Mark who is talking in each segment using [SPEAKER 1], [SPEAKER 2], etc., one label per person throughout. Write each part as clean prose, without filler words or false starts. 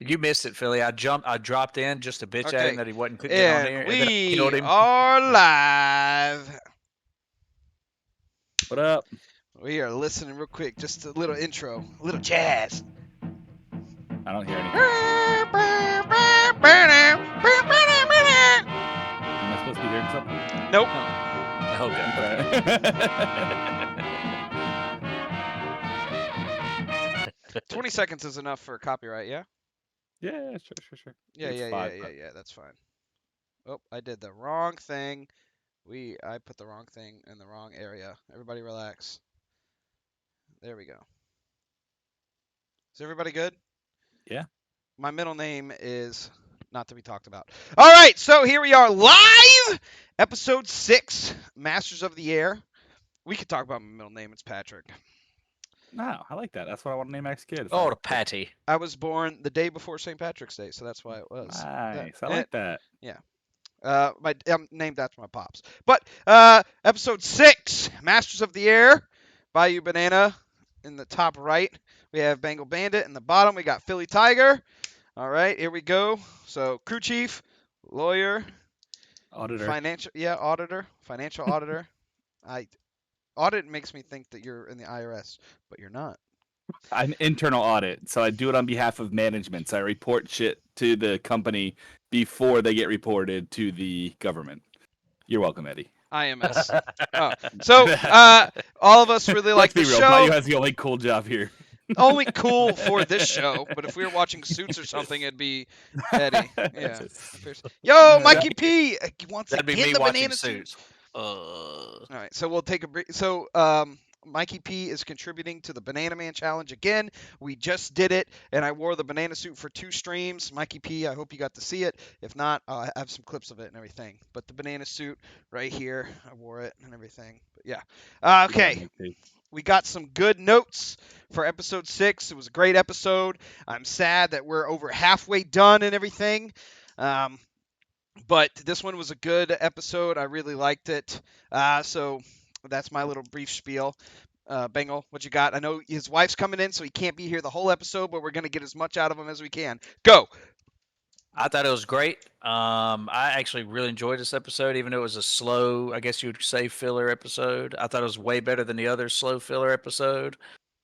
[SPEAKER 1] You missed it, Philly. I dropped in just to bitch at him that he wasn't getting on
[SPEAKER 2] And
[SPEAKER 1] here, and then I
[SPEAKER 2] we
[SPEAKER 1] killed him.
[SPEAKER 2] are live.
[SPEAKER 3] What up?
[SPEAKER 2] We are listening real quick. Just a little intro, a little jazz.
[SPEAKER 3] I don't hear anything. Am I supposed to be hearing something?
[SPEAKER 2] Nope.
[SPEAKER 3] Okay.
[SPEAKER 2] 20 seconds is enough for copyright, yeah?
[SPEAKER 3] Yeah, sure.
[SPEAKER 2] Yeah,
[SPEAKER 3] It's
[SPEAKER 2] yeah,
[SPEAKER 3] five,
[SPEAKER 2] yeah,
[SPEAKER 3] but-
[SPEAKER 2] yeah, that's fine. Oh, I did the wrong thing. I put the wrong thing in the wrong area. Everybody relax. There we go. Is everybody good?
[SPEAKER 3] Yeah.
[SPEAKER 2] My middle name is not to be talked about. All right, so here we are live, episode 6, Masters of the Air. We could talk about my middle name. It's Patrick.
[SPEAKER 3] No, I like that. That's what I want to name Max Kid.
[SPEAKER 1] Oh, the Patty.
[SPEAKER 2] I was born the day before St. Patrick's Day, so that's why it was.
[SPEAKER 3] Nice. I like that.
[SPEAKER 2] I'm named after my pops. But episode 6, Masters of the Air, Bayou Banana in the top right. We have Bengal Bandit in the bottom. We got Philly Tiger. All right, here we go. So crew chief, lawyer,
[SPEAKER 3] Auditor.
[SPEAKER 2] financial auditor. Audit makes me think that you're in the IRS, but you're not.
[SPEAKER 3] I'm internal audit, so I do it on behalf of management. So I report shit to the company before they get reported to the government. You're welcome, Eddie.
[SPEAKER 2] IMS. So all of us really like
[SPEAKER 3] Let's be
[SPEAKER 2] the
[SPEAKER 3] real.
[SPEAKER 2] show.
[SPEAKER 3] Bayou has the only cool job here.
[SPEAKER 2] Only cool for this show, but if we were watching Suits or something, it'd be Eddie. Yeah. Yo, Mikey P wants to
[SPEAKER 1] That'd be
[SPEAKER 2] get
[SPEAKER 1] me
[SPEAKER 2] the
[SPEAKER 1] watching
[SPEAKER 2] banana
[SPEAKER 1] Suits.
[SPEAKER 2] suit. All right, so we'll take a break. So Mikey P is contributing to the Banana Man Challenge again. We just did it, and I wore the banana suit for 2 streams. Mikey P, I hope you got to see it. If not, I have some clips of it and everything. But the banana suit right here, I wore it and everything. But yeah. Okay. We got some good notes for episode 6. It was a great episode. I'm sad that we're over halfway done and everything. But this one was a good episode. I really liked it. So that's my little brief spiel. Bengal, what you got? I know his wife's coming in, so he can't be here the whole episode, but we're going to get as much out of him as we can. Go.
[SPEAKER 1] I thought it was great. I actually really enjoyed this episode, even though it was a slow, I guess you would say, filler episode. I thought it was way better than the other slow filler episode.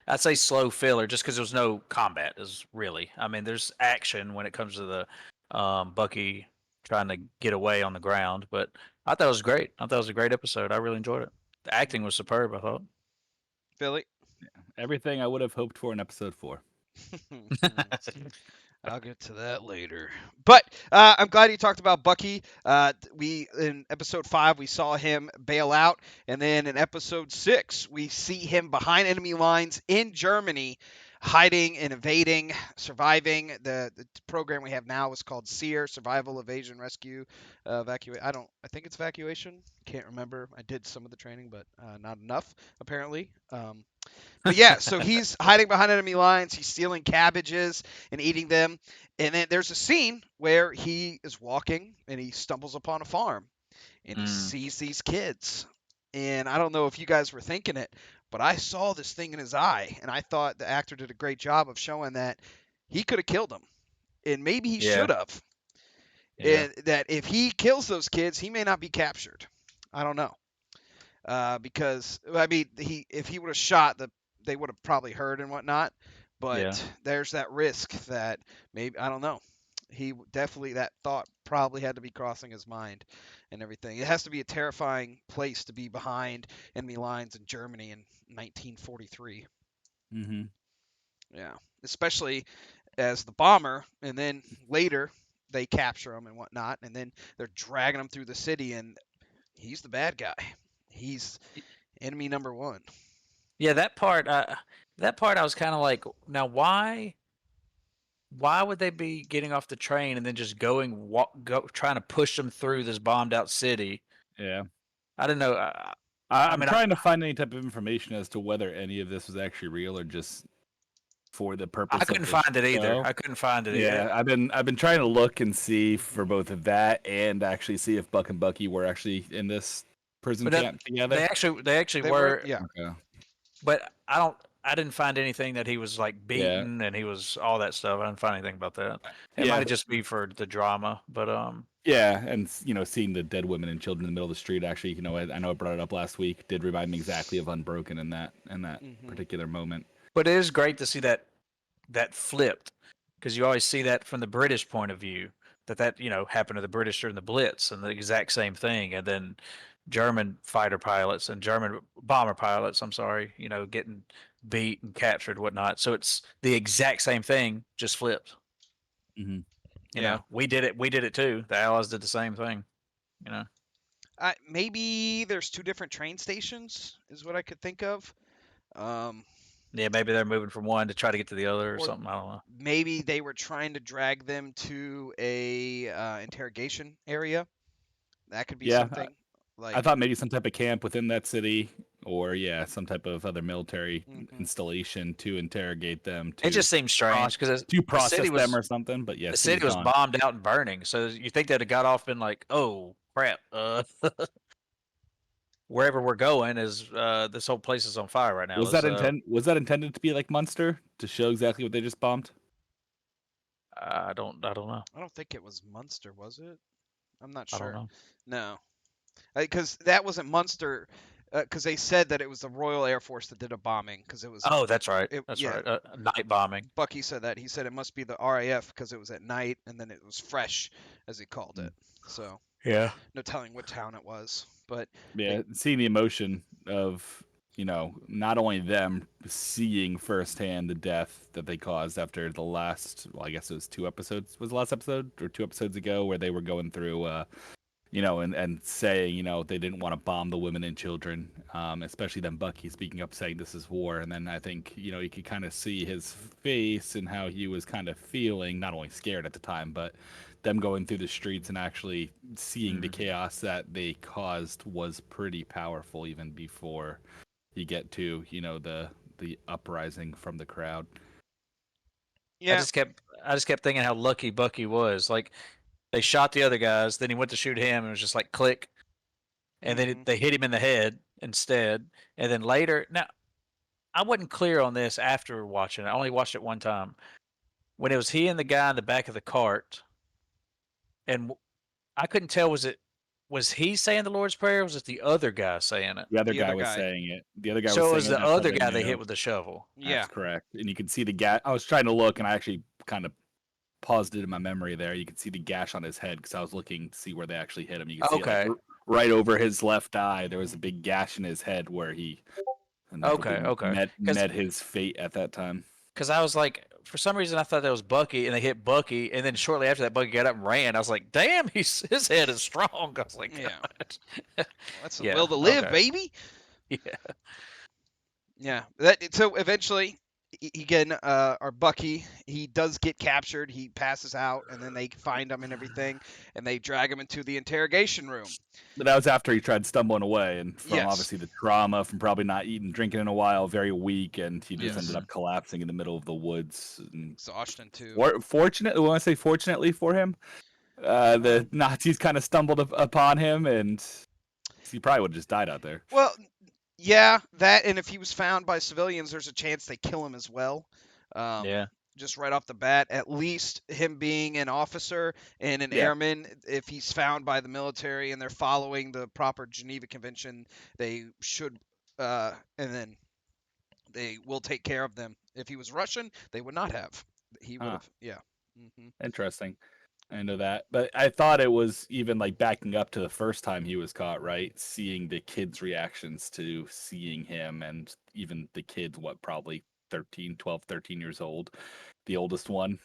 [SPEAKER 1] I'd say slow filler just because there was no combat. Is really, I mean, there's action when it comes to the Bucky trying to get away on the ground, but I thought it was great. I thought it was a great episode. I really enjoyed it. The acting was superb, I thought.
[SPEAKER 2] Philly.
[SPEAKER 3] Everything I would have hoped for in episode 4.
[SPEAKER 2] I'll get to that later. But I'm glad you talked about Bucky. We in episode 5 we saw him bail out, and then in episode 6 we see him behind enemy lines in Germany, hiding and evading, surviving. The program we have now is called SEER, Survival, Evasion, Rescue, Evacuate. I think it's evacuation. Can't remember. I did some of the training, but not enough apparently. But yeah, so he's hiding behind enemy lines. He's stealing cabbages and eating them. And then there's a scene where he is walking and he stumbles upon a farm and he sees these kids. And I don't know if you guys were thinking it, but I saw this thing in his eye, and I thought the actor did a great job of showing that he could have killed them, and maybe he should have.
[SPEAKER 3] Yeah.
[SPEAKER 2] And that if he kills those kids, he may not be captured. I don't know. Because I mean, if he would have shot, they would have probably heard and whatnot. But there's that risk that maybe, I don't know. He definitely, that thought probably had to be crossing his mind and everything. It has to be a terrifying place to be behind enemy lines in Germany in 1943.
[SPEAKER 3] Mm-hmm.
[SPEAKER 2] Yeah, especially as the bomber, and then later they capture him and whatnot, and then they're dragging him through the city, and he's the bad guy. He's enemy number 1.
[SPEAKER 1] Yeah, that part I was kind of like, now why would they be getting off the train and then just trying to push them through this bombed out city?
[SPEAKER 3] Yeah.
[SPEAKER 1] I don't know.
[SPEAKER 3] I'm trying to find any type of information as to whether any of this was actually real or just for the purpose.
[SPEAKER 1] I couldn't find it either. I couldn't find it either.
[SPEAKER 3] Yeah, I've been trying to look and see for both of that and actually see if Buck and Bucky were actually in this prison camp together.
[SPEAKER 1] They actually were.
[SPEAKER 2] Yeah.
[SPEAKER 3] Okay.
[SPEAKER 1] But I don't. I didn't find anything that he was like
[SPEAKER 3] Yeah.
[SPEAKER 1] beaten and he was all that stuff. I didn't find anything about that. It
[SPEAKER 3] Yeah,
[SPEAKER 1] might just be for the drama, but
[SPEAKER 3] yeah, and seeing the dead women and children in the middle of the street, actually, I know I brought it up last week, did remind me exactly of Unbroken in that particular moment.
[SPEAKER 1] but it is great to see that flipped, because you always see that from the British point of view, that happened to the British during the Blitz and the exact same thing, and then German fighter pilots and German bomber pilots, I'm sorry, getting beat and captured, whatnot. So it's the exact same thing, just flipped.
[SPEAKER 3] Mm-hmm.
[SPEAKER 1] We did it too. The Allies did the same thing.
[SPEAKER 2] Maybe there's 2 different train stations, is what I could think of.
[SPEAKER 1] Yeah, maybe they're moving from one to try to get to the other or
[SPEAKER 2] Or
[SPEAKER 1] something. I don't know.
[SPEAKER 2] maybe they were trying to drag them to a interrogation area. That could be
[SPEAKER 3] Yeah,
[SPEAKER 2] something.
[SPEAKER 3] I thought maybe some type of camp within that city, or some type of other military installation to interrogate them.
[SPEAKER 1] It just seems strange because
[SPEAKER 3] to process them or something. But
[SPEAKER 1] the city was bombed out and burning. So you think they'd have got off and like, oh crap, wherever we're going is this whole place is on fire right now.
[SPEAKER 3] Was that intended to be like Munster to show exactly what they just bombed?
[SPEAKER 1] I don't know.
[SPEAKER 2] I don't think it was Munster, was it? I'm not
[SPEAKER 1] I
[SPEAKER 2] sure.
[SPEAKER 1] don't know.
[SPEAKER 2] No, because that wasn't Munster. Because they said that it was the Royal Air Force that did a bombing. Because it was.
[SPEAKER 1] Oh, that's right.
[SPEAKER 2] That's
[SPEAKER 1] right. Night bombing.
[SPEAKER 2] Bucky said that. He said it must be the RAF because it was at night and then it was fresh, as he called it. So
[SPEAKER 1] yeah,
[SPEAKER 2] no telling what town it was. But
[SPEAKER 3] seeing the emotion of not only them seeing firsthand the death that they caused after the last, well, I guess it was 2 episodes. Was the last episode or 2 episodes ago where they were going through, and saying, they didn't want to bomb the women and children, especially then Bucky speaking up saying this is war. And then I think, you could kind of see his face and how he was kind of feeling, not only scared at the time, but them going through the streets and actually seeing the chaos that they caused was pretty powerful even before you get to, the uprising from the crowd.
[SPEAKER 2] yeah,
[SPEAKER 1] I just kept thinking how lucky Bucky was. Like, they shot the other guys, then he went to shoot him, and it was just like click, and then they hit him in the head instead. And then later, now I wasn't clear on this after watching it. I only watched it one time. When it was he and the guy in the back of the cart, and I couldn't tell, was he saying the Lord's Prayer, or was it the other guy saying it?
[SPEAKER 3] The other guy was saying it. The other guy was
[SPEAKER 1] So
[SPEAKER 3] saying
[SPEAKER 1] it was the
[SPEAKER 3] that's
[SPEAKER 1] other
[SPEAKER 3] how
[SPEAKER 1] guy they
[SPEAKER 3] knew.
[SPEAKER 1] hit with the shovel.
[SPEAKER 2] Yeah,
[SPEAKER 3] That's correct. And you can see the gash. I was trying to look, and I actually kind of paused it in my memory there. You can see the gash on his head because I was looking to see where they actually hit him. You can see like, right over his left eye, there was a big gash in his head where he met his fate at that time.
[SPEAKER 1] Because I was like, for some reason, I thought that was Bucky, and they hit Bucky, and then shortly after that, Bucky got up and ran. I was like, damn, his head is strong. I was like,
[SPEAKER 2] yeah. That's the will to live, baby.
[SPEAKER 1] Yeah.
[SPEAKER 2] Yeah. So eventually, Egan, or Bucky, he does get captured. He passes out, and then they find him and everything, and they drag him into the interrogation room.
[SPEAKER 3] But that was after he tried stumbling away, and from obviously the trauma from probably not eating, drinking in a while, very weak, and he just ended up collapsing in the middle of the woods. And
[SPEAKER 2] exhaustion too.
[SPEAKER 3] Fortunately, when I say fortunately for him, the Nazis kind of stumbled upon him, and he probably would have just died out there.
[SPEAKER 2] Well, yeah, that, and if he was found by civilians, there's a chance they kill him as well. Just right off the bat, at least him being an officer and an airman, if he's found by the military and they're following the proper Geneva Convention, they should, and then they will take care of them. If he was Russian, they would not have. He would have,
[SPEAKER 3] Interesting. I know that, but I thought it was even like backing up to the first time he was caught, right? Seeing the kids' reactions to seeing him, and even the kids, probably 12, 13 years old, the oldest one,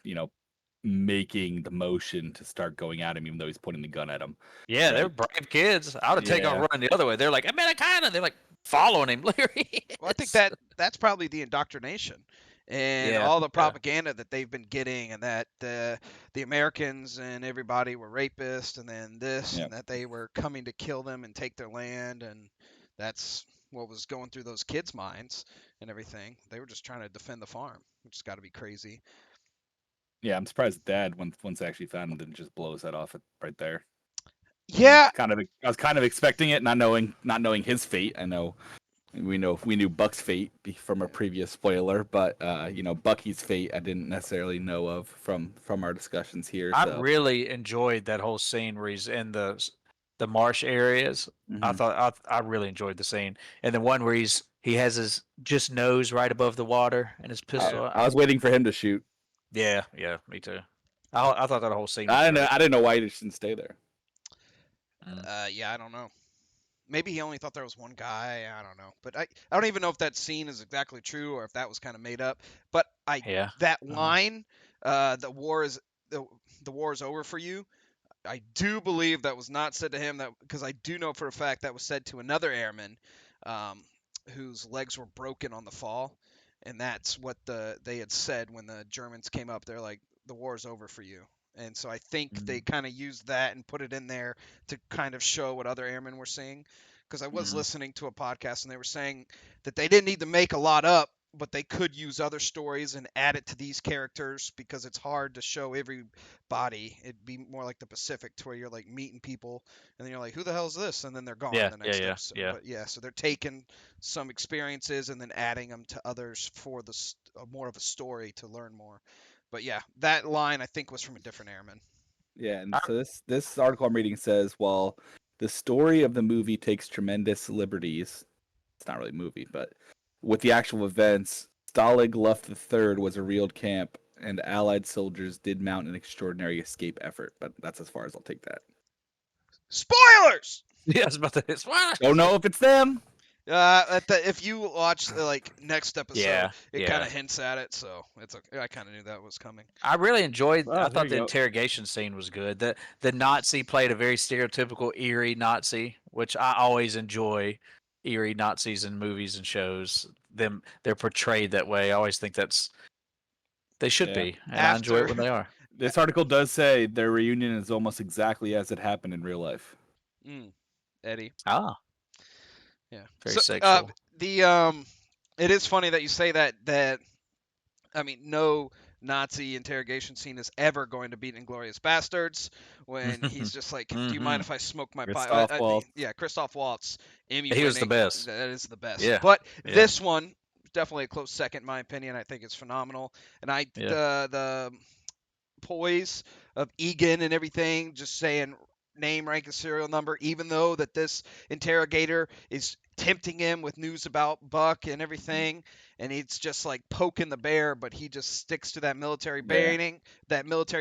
[SPEAKER 3] making the motion to start going at him, even though he's pointing the gun at him.
[SPEAKER 1] Yeah, they're brave kids. I would have taken on running the other way. They're like, Americana. They're like following him.
[SPEAKER 2] Well, I think that's probably the indoctrination and all the propaganda that they've been getting, and that the Americans and everybody were rapists, and then this, and that they were coming to kill them and take their land, and that's what was going through those kids' minds and everything. They were just trying to defend the farm, which has got to be crazy.
[SPEAKER 3] Yeah, I'm surprised Dad, once they actually found him, didn't just blow his head off right there.
[SPEAKER 2] Yeah,
[SPEAKER 3] I was kind of expecting it, not knowing his fate. I know, We knew Buck's fate from a previous spoiler, but Bucky's fate I didn't necessarily know of from our discussions here.
[SPEAKER 1] I
[SPEAKER 3] So
[SPEAKER 1] really enjoyed that whole scene where he's in the marsh areas. I
[SPEAKER 3] mhm.
[SPEAKER 1] thought I really enjoyed the scene, and the one where he has his just nose right above the water and his
[SPEAKER 2] Yeah.
[SPEAKER 1] pistol.
[SPEAKER 3] I was waiting for him to shoot.
[SPEAKER 1] Yeah, yeah, me too. I thought that whole scene was
[SPEAKER 3] I didn't know.
[SPEAKER 1] great.
[SPEAKER 3] I didn't know why he just didn't stay there.
[SPEAKER 1] Mm.
[SPEAKER 2] Yeah, I don't know. Maybe he only thought there was one guy. I don't know. But I don't even know if that scene is exactly true or if that was kind of made up. But
[SPEAKER 1] Yeah.
[SPEAKER 2] that
[SPEAKER 1] Uh-huh.
[SPEAKER 2] line, the war is the war is over for you. I do believe that was not said to him, that because I do know for a fact that was said to another airman, um, whose legs were broken on the fall, and that's what they had said when the Germans came up. They're like, the war is over for you. And so I think they kind of used that and put it in there to kind of show what other airmen were seeing. Because I was
[SPEAKER 1] Mhm.
[SPEAKER 2] listening to a podcast and they were saying that they didn't need to make a lot up, but they could use other stories and add it to these characters because it's hard to show everybody. It'd be more like the Pacific, to where you're like meeting people and then you're like, who the hell is this? And then they're gone
[SPEAKER 1] Yeah,
[SPEAKER 2] the
[SPEAKER 1] yeah,
[SPEAKER 2] next
[SPEAKER 1] yeah,
[SPEAKER 2] episode.
[SPEAKER 1] yeah.
[SPEAKER 2] But yeah, so they're taking some experiences and then adding them to others for more of a story to learn more. But yeah, that line I think was from a different airman.
[SPEAKER 3] Yeah, and so this article I'm reading says, while the story of the movie takes tremendous liberties, it's not really a movie, but with the actual events, Stalag Luft III was a real camp, and Allied soldiers did mount an extraordinary escape effort. But that's as far as I'll take that.
[SPEAKER 2] Spoilers.
[SPEAKER 1] Yeah, I was about to.
[SPEAKER 3] Don't know if it's them.
[SPEAKER 2] If you watch like next episode,
[SPEAKER 1] Yeah,
[SPEAKER 2] it kind
[SPEAKER 1] yeah.
[SPEAKER 2] of hints at it, so it's okay. I kind of knew that was coming.
[SPEAKER 1] I really enjoyed.
[SPEAKER 3] Oh,
[SPEAKER 1] I
[SPEAKER 3] there
[SPEAKER 1] thought
[SPEAKER 3] you
[SPEAKER 1] the
[SPEAKER 3] go.
[SPEAKER 1] interrogation scene was good. The Nazi played a very stereotypical eerie Nazi, which I always enjoy. Eerie Nazis in movies and shows. They're portrayed that way. I always think they should
[SPEAKER 3] Yeah.
[SPEAKER 1] be, and I enjoy it
[SPEAKER 2] After,
[SPEAKER 1] when they are.
[SPEAKER 3] This article does say their reunion is almost exactly as it happened in real life.
[SPEAKER 2] Eddie.
[SPEAKER 1] Ah,
[SPEAKER 2] Yeah.
[SPEAKER 1] very
[SPEAKER 2] So
[SPEAKER 1] sexual.
[SPEAKER 2] it is funny that you say that. I mean, no Nazi interrogation scene is ever going to beat Inglorious Bastards when he's just like, "Do you mind
[SPEAKER 1] Hmm.
[SPEAKER 2] if I smoke my pipe?"
[SPEAKER 3] Christoph Waltz.
[SPEAKER 2] Yeah, Christoph Waltz, Emmy
[SPEAKER 1] He was the
[SPEAKER 2] winning.
[SPEAKER 1] best.
[SPEAKER 2] That is the best.
[SPEAKER 1] Yeah,
[SPEAKER 2] But
[SPEAKER 1] yeah,
[SPEAKER 2] this one, definitely a close second, in my opinion. I think it's phenomenal, and
[SPEAKER 1] yeah.
[SPEAKER 2] the poise of Egan and everything, just saying name, rank, and serial number, even though that this interrogator is tempting him with news about Buck and everything, and it's just like poking the bear, but he just sticks to that military
[SPEAKER 3] Yeah.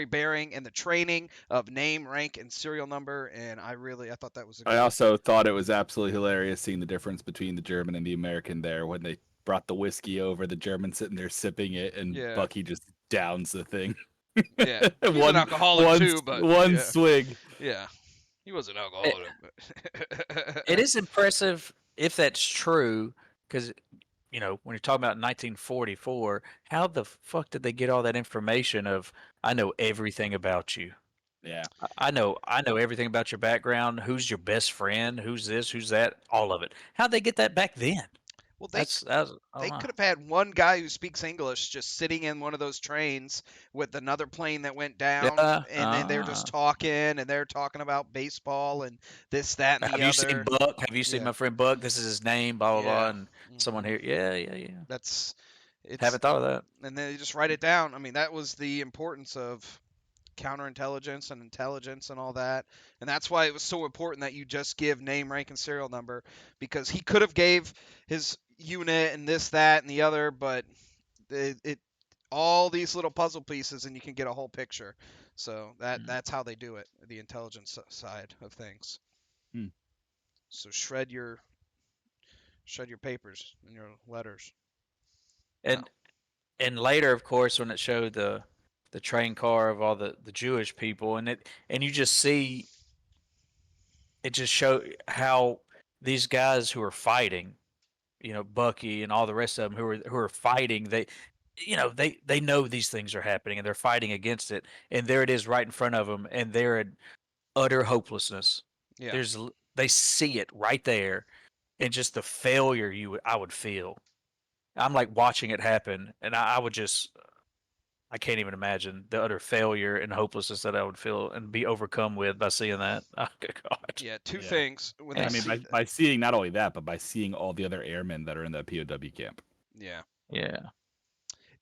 [SPEAKER 2] bearing and the training of name, rank, and serial number, and I thought that was a
[SPEAKER 3] I
[SPEAKER 2] great.
[SPEAKER 3] also thought it was absolutely hilarious seeing the difference between the German and the American there when they brought the whiskey over, the German sitting there sipping it, and
[SPEAKER 2] Yeah,
[SPEAKER 3] Bucky just downs the thing.
[SPEAKER 2] yeah. He's an
[SPEAKER 3] one
[SPEAKER 2] alcoholic too, but
[SPEAKER 3] one
[SPEAKER 2] yeah,
[SPEAKER 3] swig.
[SPEAKER 2] yeah. He was an
[SPEAKER 1] It,
[SPEAKER 2] alcoholic.
[SPEAKER 1] it is impressive if that's true, because when you're talking about 1944, how the fuck did they get all that information of, I know everything about you.
[SPEAKER 3] Yeah.
[SPEAKER 1] I know everything about your background, who's your best friend, who's this, who's that, all of it. How'd they get that back then?
[SPEAKER 2] Well,
[SPEAKER 1] That's I
[SPEAKER 2] they
[SPEAKER 1] don't know.
[SPEAKER 2] could have had one guy who speaks English just sitting in one of those trains with another plane that went down,
[SPEAKER 1] Yeah.
[SPEAKER 2] and then they're just talking, and they're talking about baseball and this, that, and the
[SPEAKER 1] Have you seen
[SPEAKER 2] other.
[SPEAKER 1] Buck? Have you seen
[SPEAKER 2] Yeah,
[SPEAKER 1] my friend Buck? This is his name, blah blah blah,
[SPEAKER 2] yeah.
[SPEAKER 1] and someone
[SPEAKER 2] hmm
[SPEAKER 1] here. Yeah, yeah, yeah.
[SPEAKER 2] That's it's,
[SPEAKER 1] Haven't thought of that.
[SPEAKER 2] and then they just write it down. I mean, that was the importance of counterintelligence and intelligence and all that, and that's why it was so important that you just give name, rank, and serial number, because he could have gave his unit and this, that, and the other, but it all these little puzzle pieces and you can get a whole picture. So that's how they do it, the intelligence side of things.
[SPEAKER 3] Hmm.
[SPEAKER 2] So shred your papers and your letters. No.
[SPEAKER 1] And later, of course, when it showed the train car of all the Jewish people, and you just see it just show how these guys who are fighting, Bucky and all the rest of them who are fighting, they know these things are happening and they're fighting against it, and there it is right in front of them, and they're in utter hopelessness.
[SPEAKER 2] Yeah.
[SPEAKER 1] They see it right there, and just the failure I would feel. I'm like watching it happen, and I would just I can't even imagine the utter failure and hopelessness that I would feel and be overcome with by seeing that. Oh, good God.
[SPEAKER 2] Yeah, two
[SPEAKER 3] Yeah.
[SPEAKER 2] things when
[SPEAKER 1] Yeah.
[SPEAKER 2] they
[SPEAKER 3] I mean,
[SPEAKER 2] see.
[SPEAKER 3] by seeing not only that, but by seeing all the other airmen that are in that POW camp.
[SPEAKER 2] Yeah.
[SPEAKER 1] Yeah.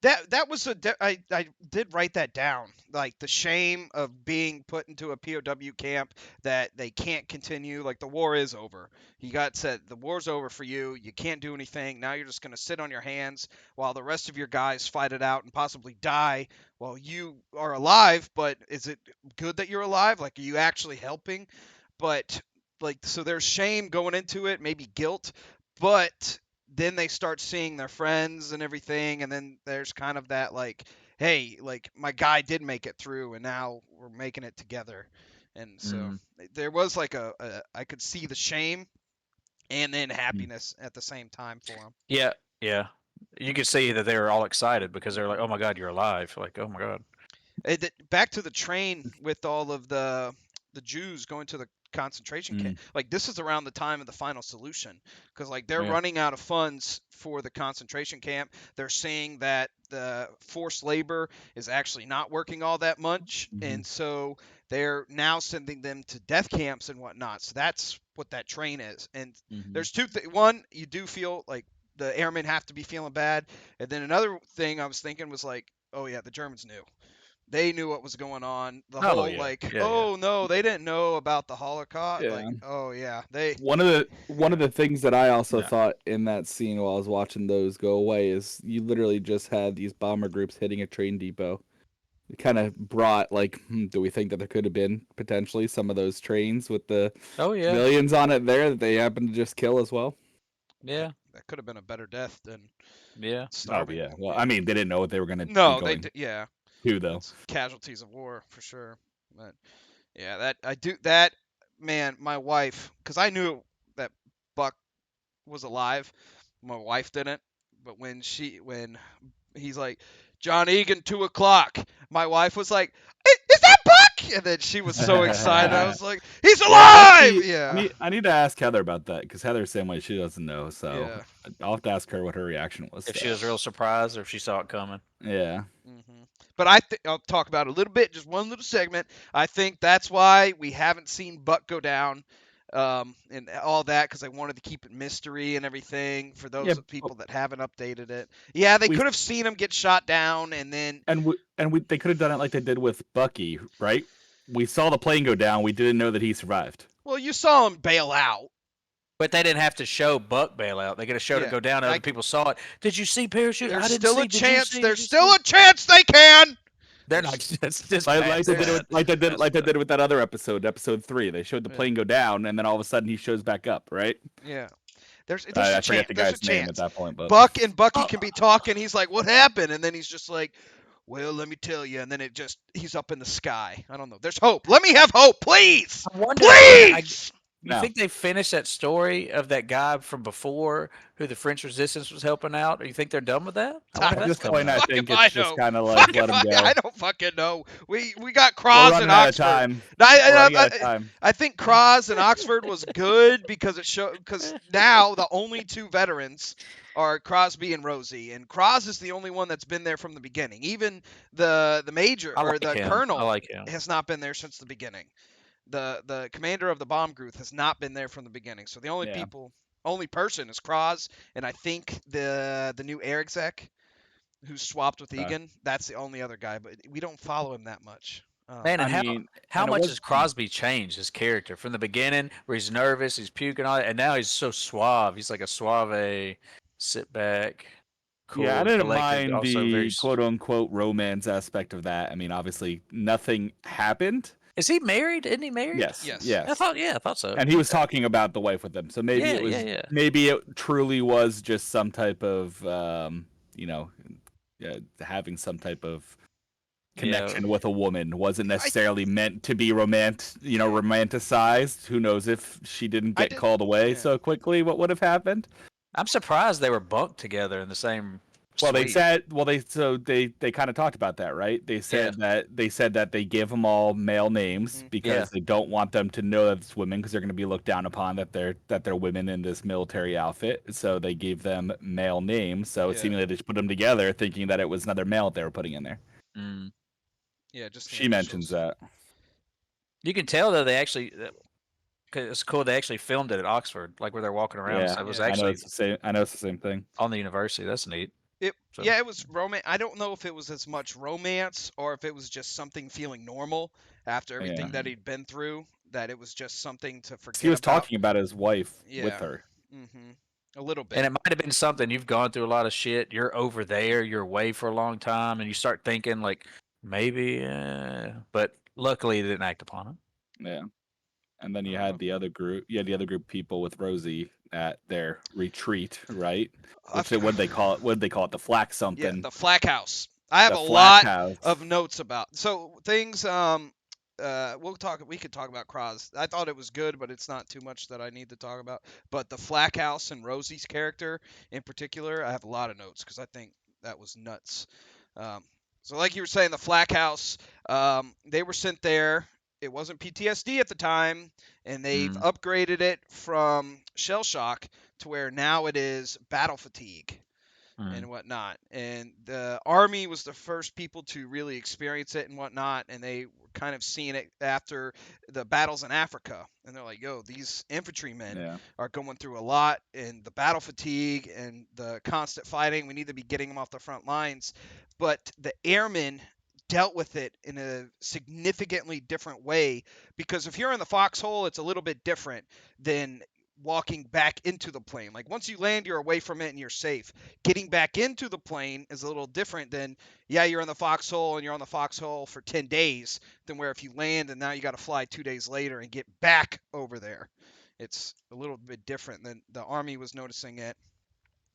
[SPEAKER 2] That was I did write that down, like the shame of being put into a POW camp that they can't continue. Like the war is over. He got said the war's over for you. You can't do anything. Now you're just gonna sit on your hands while the rest of your guys fight it out and possibly die while you are alive. But is it good that you're alive? Like, are you actually helping? But like, so there's shame going into it, maybe guilt, but then they start seeing their friends and everything, and then there's kind of that like, hey, like my guy did make it through, and now we're making it together. And so
[SPEAKER 1] Mhm.
[SPEAKER 2] there was like I could see the shame and then
[SPEAKER 3] Mm.
[SPEAKER 2] happiness at the same time for him.
[SPEAKER 1] Yeah. Yeah. You could see that they were all excited because they're like, "Oh my God, you're alive!" Like, "Oh my God."
[SPEAKER 2] Back to the train with all of the Jews going to the concentration camp. Like this is around the time of the final solution, because like they're
[SPEAKER 1] Yeah.
[SPEAKER 2] running out of funds for the concentration camp. They're seeing that the forced labor is actually not working all that much, and so they're now sending them to death camps and whatnot. So that's what that train is. And there's two things. One, you do feel like the airmen have to be feeling bad, and then another thing I was thinking was like, oh yeah, the Germans knew. They knew what was going on. The
[SPEAKER 1] Oh
[SPEAKER 2] whole
[SPEAKER 1] yeah.
[SPEAKER 2] like,
[SPEAKER 1] Yeah. Yeah.
[SPEAKER 2] oh no, they didn't know about the Holocaust.
[SPEAKER 3] Yeah.
[SPEAKER 2] Like, oh yeah, they.
[SPEAKER 3] One of the things that I also
[SPEAKER 1] Yeah.
[SPEAKER 3] thought in that scene while I was watching those go away is you literally just had these bomber groups hitting a train depot. It kind of brought like, do we think that there could have been potentially some of those trains with the
[SPEAKER 1] Oh yeah.
[SPEAKER 3] civilians on it there that they happened to just kill as well?
[SPEAKER 1] Yeah.
[SPEAKER 2] That could have been a better death than
[SPEAKER 1] Yeah.
[SPEAKER 2] starving.
[SPEAKER 3] Oh yeah. Well, I mean, they didn't know what they were gonna
[SPEAKER 2] No,
[SPEAKER 3] be
[SPEAKER 2] they
[SPEAKER 3] going
[SPEAKER 2] yeah,
[SPEAKER 3] to though.
[SPEAKER 2] that's casualties of war for sure. But yeah, that I do that. Man, my wife, because I knew that Buck was alive. My wife didn't, but when he's like, John Egan, 2 o'clock, my wife was like, Is that Buck? And then she was so excited. I was like, he's alive!
[SPEAKER 3] Actually,
[SPEAKER 2] Yeah.
[SPEAKER 3] I need to ask Heather about that because Heather's the same way. She doesn't know, so
[SPEAKER 2] Yeah.
[SPEAKER 3] I'll have to ask her what her reaction was.
[SPEAKER 1] If
[SPEAKER 3] to
[SPEAKER 1] she was
[SPEAKER 3] that.
[SPEAKER 1] real surprised or if she saw it coming.
[SPEAKER 3] Yeah.
[SPEAKER 2] But I'll talk about it a little bit, just one little segment. I think that's why we haven't seen Buck go down, and all that, because I wanted to keep it mystery and everything for those
[SPEAKER 3] Yeah,
[SPEAKER 2] people that haven't updated it. Yeah, they
[SPEAKER 3] we-
[SPEAKER 2] could have seen him get shot down, and then
[SPEAKER 3] And they could have done it like they did with Bucky, right? We saw the plane go down. We didn't know that he survived.
[SPEAKER 2] well, you saw him bail out.
[SPEAKER 1] But they didn't have to show Buck bail out. They could have showed
[SPEAKER 2] Yeah,
[SPEAKER 1] it go down. And other people saw it. Did you see parachute?
[SPEAKER 2] There's
[SPEAKER 1] I didn't
[SPEAKER 2] still
[SPEAKER 1] see.
[SPEAKER 2] a
[SPEAKER 1] Did you
[SPEAKER 2] chance.
[SPEAKER 1] see?
[SPEAKER 2] There's
[SPEAKER 1] Did you
[SPEAKER 2] still
[SPEAKER 1] see?
[SPEAKER 2] a chance they can.
[SPEAKER 1] They're not. That's just
[SPEAKER 3] Like
[SPEAKER 1] past
[SPEAKER 3] they did
[SPEAKER 1] that.
[SPEAKER 3] like they did
[SPEAKER 1] That's
[SPEAKER 3] with that other episode 3. They showed the
[SPEAKER 2] Yeah.
[SPEAKER 3] plane go down, and then all of a sudden he shows back up, right?
[SPEAKER 2] Yeah, there's
[SPEAKER 3] I
[SPEAKER 2] a
[SPEAKER 3] forget
[SPEAKER 2] chance.
[SPEAKER 3] the
[SPEAKER 2] There's a
[SPEAKER 3] guy's name at
[SPEAKER 2] chance.
[SPEAKER 3] that point, but
[SPEAKER 2] Buck and Bucky
[SPEAKER 1] Oh.
[SPEAKER 2] can be talking. He's like, "What happened?" And then he's just like, "Well, let me tell you." And then he's up in the sky. I don't know. There's hope. Let me have hope, please.
[SPEAKER 1] I wonder.
[SPEAKER 2] Please.
[SPEAKER 1] You
[SPEAKER 3] No.
[SPEAKER 1] think they finished that story of that guy from before who the French resistance was helping out? Or you think they're done with that? I wonder
[SPEAKER 2] At
[SPEAKER 1] if
[SPEAKER 3] at
[SPEAKER 1] that's
[SPEAKER 3] this
[SPEAKER 1] coming
[SPEAKER 3] point, I
[SPEAKER 1] out.
[SPEAKER 2] Fuck
[SPEAKER 3] think
[SPEAKER 2] if I
[SPEAKER 3] it's just
[SPEAKER 2] know.
[SPEAKER 3] kind of like
[SPEAKER 2] Fuck
[SPEAKER 3] let
[SPEAKER 2] if
[SPEAKER 3] him go.
[SPEAKER 2] I don't fucking know. We got
[SPEAKER 3] We're
[SPEAKER 2] Cross
[SPEAKER 3] running
[SPEAKER 2] and
[SPEAKER 3] out of
[SPEAKER 2] Oxford.
[SPEAKER 3] time.
[SPEAKER 2] I,
[SPEAKER 3] We're running
[SPEAKER 2] I,
[SPEAKER 3] out of time.
[SPEAKER 2] I think Cross and Oxford was good because now the only two veterans are Crosby and Rosie, and Cross is the only one that's been there from the beginning. Even the major
[SPEAKER 1] I
[SPEAKER 2] or
[SPEAKER 1] like
[SPEAKER 2] the
[SPEAKER 1] him.
[SPEAKER 2] colonel
[SPEAKER 1] I like him.
[SPEAKER 2] has not been there since the beginning. The commander of the bomb group has not been there from the beginning. So the only person is Cross, and I think the new air exec who's swapped with
[SPEAKER 3] Okay.
[SPEAKER 2] Egan. That's the only other guy, but we don't follow him that much.
[SPEAKER 1] Man, and
[SPEAKER 3] I mean,
[SPEAKER 1] how
[SPEAKER 3] and it
[SPEAKER 1] much
[SPEAKER 3] was-
[SPEAKER 1] has Crosby changed his character from the beginning, where he's nervous, he's puking on it, and now he's so suave. He's like a suave, sit back, cool,
[SPEAKER 3] Yeah, I didn't
[SPEAKER 1] collected,
[SPEAKER 3] mind
[SPEAKER 1] also very.
[SPEAKER 3] the quote unquote romance aspect of that. I mean, obviously, nothing happened.
[SPEAKER 1] Is he married? Isn't he married?
[SPEAKER 3] Yes.
[SPEAKER 2] Yes.
[SPEAKER 3] Yes.
[SPEAKER 1] I thought so.
[SPEAKER 3] And he was talking about the wife with them, so maybe
[SPEAKER 1] Yeah,
[SPEAKER 3] it was
[SPEAKER 1] yeah.
[SPEAKER 3] maybe it truly was just some type of having some type of connection with a woman. Wasn't necessarily meant to be romanticized. Who knows if she didn't get called away so quickly, what would have happened?
[SPEAKER 1] I'm surprised they were bunked together in the same.
[SPEAKER 3] Well, they
[SPEAKER 1] suite.
[SPEAKER 3] said. Well, they kind of talked about that, right? They said that they give them all male names because they don't want them to know that it's women because they're going to be looked down upon that they're women in this military outfit. So they gave them male names. So seemingly they just put them together, thinking that it was another male that they were putting in there.
[SPEAKER 1] Mm.
[SPEAKER 2] Yeah, just the
[SPEAKER 3] She mentions
[SPEAKER 2] initials.
[SPEAKER 3] that.
[SPEAKER 1] You can tell though they actually. 'Cause it's cool. They actually filmed it at Oxford, like where they're walking around.
[SPEAKER 3] Yeah,
[SPEAKER 1] So it was
[SPEAKER 2] Yeah.
[SPEAKER 3] I know
[SPEAKER 1] actually
[SPEAKER 3] it's the same. I know it's the same thing.
[SPEAKER 1] on the university. That's neat. So
[SPEAKER 2] Yeah, it was romance. I don't know if it was as much romance or if it was just something feeling normal after
[SPEAKER 3] Yeah,
[SPEAKER 2] everything that he'd been through. That it was just something to
[SPEAKER 3] 'cause he
[SPEAKER 2] forget
[SPEAKER 3] was
[SPEAKER 2] about.
[SPEAKER 3] talking about his wife with
[SPEAKER 2] Yeah.
[SPEAKER 3] her.
[SPEAKER 2] A little
[SPEAKER 1] and
[SPEAKER 2] bit.
[SPEAKER 1] it might have been something you've gone through a lot of shit. You're over there. You're away for a long time, and you start thinking like maybe. But luckily, they didn't act upon it.
[SPEAKER 3] Yeah, and then you
[SPEAKER 2] Uh,
[SPEAKER 3] had the other group. You had the other group of people with Rosie at their retreat, right?
[SPEAKER 2] I
[SPEAKER 3] Which
[SPEAKER 2] f-
[SPEAKER 3] what they call it? What did they call it? The Flak
[SPEAKER 2] yeah,
[SPEAKER 3] something.
[SPEAKER 2] the Flak House. I have
[SPEAKER 3] The
[SPEAKER 2] a
[SPEAKER 3] Flak
[SPEAKER 2] lot of
[SPEAKER 3] House.
[SPEAKER 2] notes about so things. We could talk about Cross. I thought it was good, but it's not too much that I need to talk about. But the Flak House and Rosie's character in particular, I have a lot of notes because I think that was nuts. Um, so like you were saying, the Flak House, they were sent there. It wasn't PTSD at the time, and they've
[SPEAKER 1] Mm.
[SPEAKER 2] upgraded it from shell shock to where now it is battle fatigue
[SPEAKER 1] Mm.
[SPEAKER 2] and whatnot. And the army was the first people to really experience it and whatnot. And they were kind of seeing it after the battles in Africa. And they're like, yo, these infantrymen
[SPEAKER 3] Yeah,
[SPEAKER 2] are going through a lot and the battle fatigue and the constant fighting. We need to be getting them off the front lines. But the airmen dealt with it in a significantly different way because if you're in the foxhole, it's a little bit different than walking back into the plane. Like once you land, you're away from it and you're safe. Getting back into the plane is a little different than, yeah, you're in the foxhole and you're on the foxhole for 10 days, than where if you land and now you got to fly 2 days later and get back over there. It's a little bit different than the Army was noticing it.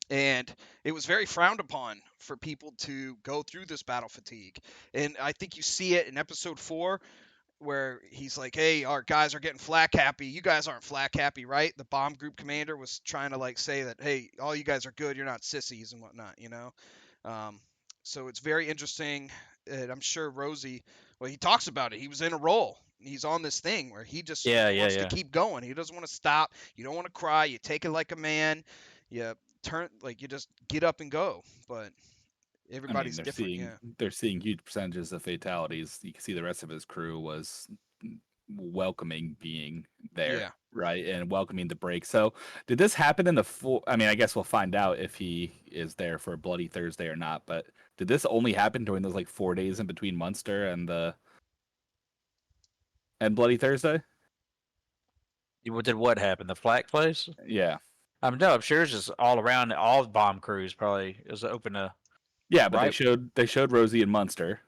[SPEAKER 2] And it was very frowned upon for people to go through this battle fatigue. And I think you see it in episode 4 where he's like, "Hey, our guys are getting flak happy. You guys aren't flak happy, right?" The bomb group commander was trying to like say that, "Hey, all you guys are good. You're not sissies and whatnot," you know. Um, so it's very interesting, and I'm sure Rosie. Well, he talks about it. He was in a role. He's on this thing where he just
[SPEAKER 1] Yeah, yeah,
[SPEAKER 2] wants to
[SPEAKER 1] yeah.
[SPEAKER 2] keep going. He doesn't want to stop. You don't want to cry. You take it like a man. You turn like you just get up and go. But
[SPEAKER 3] I mean
[SPEAKER 2] everybody's different. Yeah.
[SPEAKER 3] they're seeing huge percentages of fatalities. You can see the rest of his crew was welcoming being there,
[SPEAKER 2] Yeah.
[SPEAKER 3] right, and welcoming the break. So, did this happen in the full? I mean, I guess we'll find out if he is there for Bloody Thursday or not. But did this only happen during those like 4 days in between Munster and Bloody Thursday?
[SPEAKER 1] Did what happen? The flak place?
[SPEAKER 3] Yeah,
[SPEAKER 1] No, I'm sure it's just all around. All bomb crews probably is open to
[SPEAKER 3] yeah, but
[SPEAKER 1] right.
[SPEAKER 3] they showed Rosie and Munster,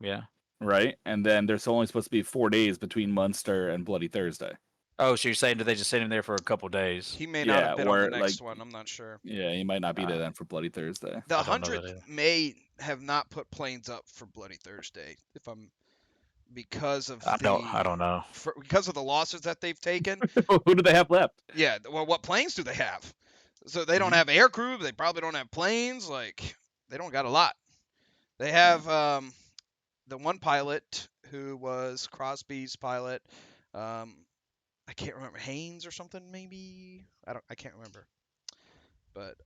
[SPEAKER 1] Yeah.
[SPEAKER 3] right, and then there's only supposed to be 4 days between Munster and Bloody Thursday.
[SPEAKER 1] Oh, so you're saying did they just send him there for a couple days?
[SPEAKER 2] He may not
[SPEAKER 3] Yeah,
[SPEAKER 2] have been on the
[SPEAKER 3] or like
[SPEAKER 2] next one. I'm not sure.
[SPEAKER 3] yeah, he might not be there
[SPEAKER 1] Uh,
[SPEAKER 3] then for Bloody Thursday.
[SPEAKER 2] The
[SPEAKER 1] I don't know that
[SPEAKER 2] 100th
[SPEAKER 1] either.
[SPEAKER 2] may have not put planes up for Bloody Thursday, if I'm because of
[SPEAKER 1] I don't know.
[SPEAKER 2] because of the losses that they've taken.
[SPEAKER 3] Who do they have left?
[SPEAKER 2] Yeah, well, what planes do they have? So they don't
[SPEAKER 3] Mhm.
[SPEAKER 2] have air crew. They probably don't have planes. Like they don't got a lot. They
[SPEAKER 3] Yeah.
[SPEAKER 2] have the one pilot who was Crosby's pilot. I can't remember Haynes or something. Maybe I can't remember. But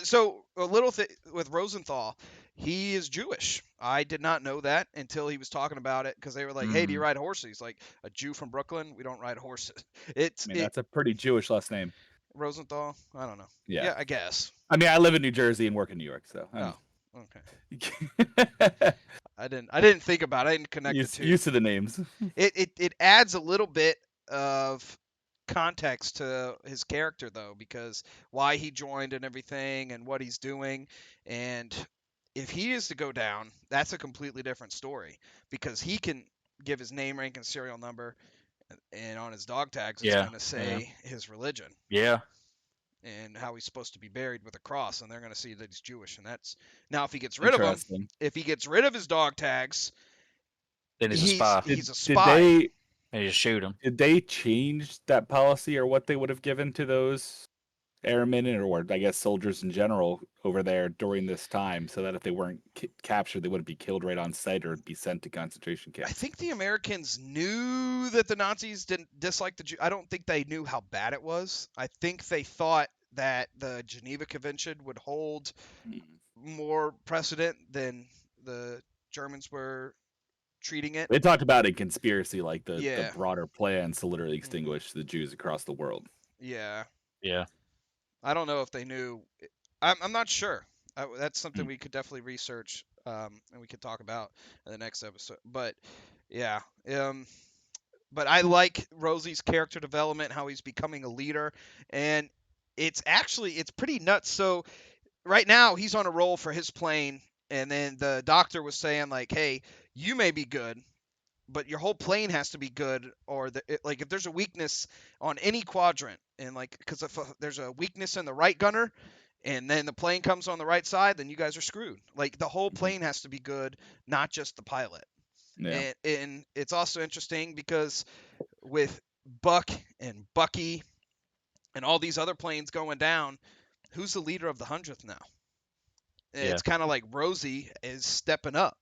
[SPEAKER 2] so a little thing with Rosenthal, he is Jewish. I did not know that until he was talking about it because they were like, "Hey, do you
[SPEAKER 1] Mm.
[SPEAKER 2] ride horses?" He's like, "A Jew from Brooklyn, we don't ride horses."
[SPEAKER 3] I mean, that's a pretty Jewish last name.
[SPEAKER 2] Rosenthal. I don't know.
[SPEAKER 3] Yeah.
[SPEAKER 2] Yeah, I guess.
[SPEAKER 3] I mean, I live in New Jersey and work in New York, so
[SPEAKER 2] Oh, okay. I didn't think about it. I didn't connect the two.
[SPEAKER 3] used to the names.
[SPEAKER 2] It adds a little bit of context to his character though, because why he joined and everything and what he's doing. And if he is to go down, that's a completely different story because he can give his name, rank, and serial number, and on his dog tags it's
[SPEAKER 1] Yeah.
[SPEAKER 2] going to
[SPEAKER 1] Yeah.
[SPEAKER 2] say his religion
[SPEAKER 1] Yeah.
[SPEAKER 2] and how he's supposed to be buried with a cross, and they're going to see that he's Jewish. And that's now if he gets rid of them,
[SPEAKER 3] Interesting.
[SPEAKER 2] if he gets rid of his dog tags,
[SPEAKER 1] Then he's a spy.
[SPEAKER 2] he's a
[SPEAKER 3] Did
[SPEAKER 2] spy.
[SPEAKER 1] And you just shoot him.
[SPEAKER 3] they change that policy or what they would have given to those airmen or I guess soldiers in general over there during this time, so that if they weren't captured, they wouldn't be killed right on site or be sent to concentration
[SPEAKER 2] I
[SPEAKER 3] camps?
[SPEAKER 2] think the Americans knew that the Nazis didn't dislike the Jews. I don't think they knew how bad it was. I think they thought that the Geneva Convention would hold
[SPEAKER 3] Mm.
[SPEAKER 2] more precedent than the Germans were treating it.
[SPEAKER 3] They talked about a conspiracy, like the
[SPEAKER 2] Yeah.
[SPEAKER 3] broader plans to literally
[SPEAKER 2] Mhm.
[SPEAKER 3] extinguish the Jews across the world.
[SPEAKER 2] Yeah.
[SPEAKER 1] Yeah.
[SPEAKER 2] I don't know if they knew. I'm not sure. That's something
[SPEAKER 3] Hmm.
[SPEAKER 2] we could definitely research, and we could talk about in the next episode. But yeah, but I like Rosie's character development, how he's becoming a leader, and it's pretty nuts. So right now he's on a roll for his plane, and then the doctor was saying like, hey, you may be good, but your whole plane has to be good, or like if there's a weakness on any quadrant, and like because if there's a weakness in the right gunner, and then the plane comes on the right side, then you guys are screwed. Like the whole plane has to be good, not just the pilot.
[SPEAKER 3] Yeah.
[SPEAKER 2] And it's also interesting because with Buck and Bucky and all these other planes going down, who's the leader of the 100th now?
[SPEAKER 1] Yeah.
[SPEAKER 2] It's kind of like Rosie is stepping up.